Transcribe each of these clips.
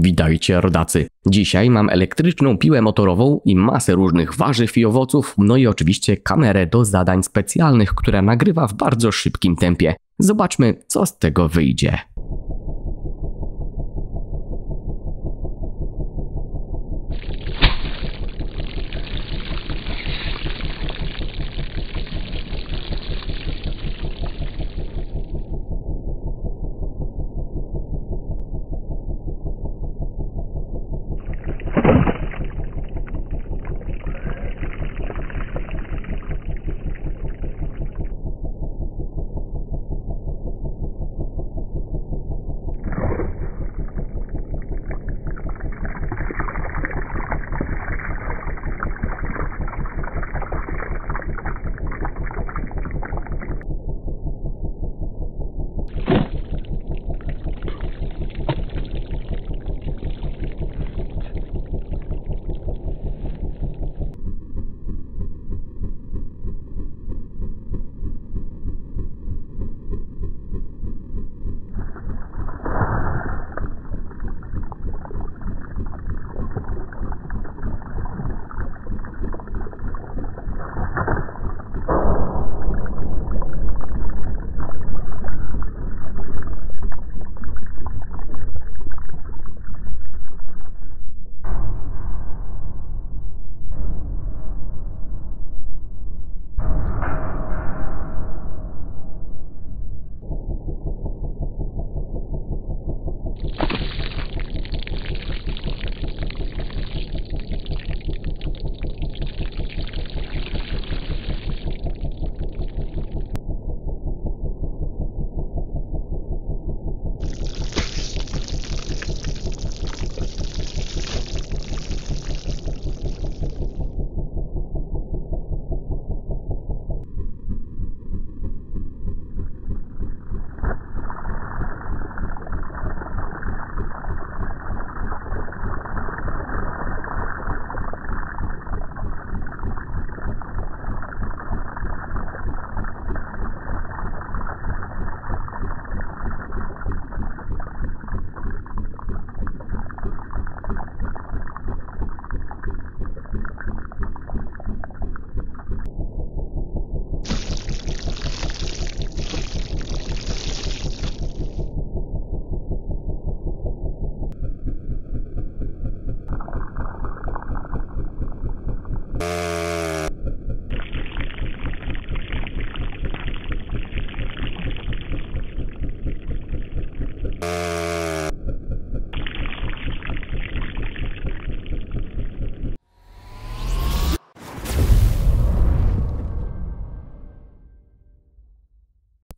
Witajcie rodacy. Dzisiaj mam elektryczną piłę motorową i masę różnych warzyw i owoców, no i oczywiście kamerę do zadań specjalnych, która nagrywa w bardzo szybkim tempie. Zobaczmy, co z tego wyjdzie.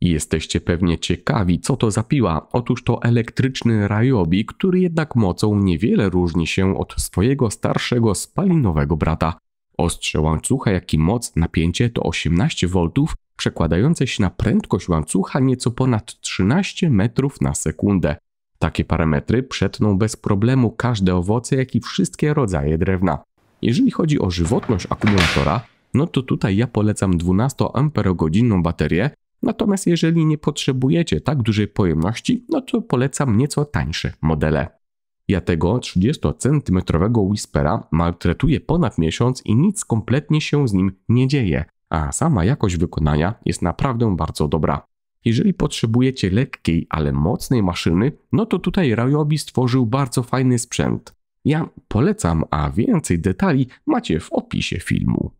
Jesteście pewnie ciekawi, co to za piła. Otóż to elektryczny Ryobi, który jednak mocą niewiele różni się od swojego starszego spalinowego brata. Ostrze łańcucha, jak i moc, napięcie to 18 V, przekładające się na prędkość łańcucha nieco ponad 13 metrów na sekundę. Takie parametry przetną bez problemu każde owoce, jak i wszystkie rodzaje drewna. Jeżeli chodzi o żywotność akumulatora, no to tutaj ja polecam 12 Ah baterię. Natomiast jeżeli nie potrzebujecie tak dużej pojemności, no to polecam nieco tańsze modele. Ja tego 30 cm Whispera maltretuję ponad miesiąc i nic kompletnie się z nim nie dzieje, a sama jakość wykonania jest naprawdę bardzo dobra. Jeżeli potrzebujecie lekkiej, ale mocnej maszyny, no to tutaj Ryobi stworzył bardzo fajny sprzęt. Ja polecam, a więcej detali macie w opisie filmu.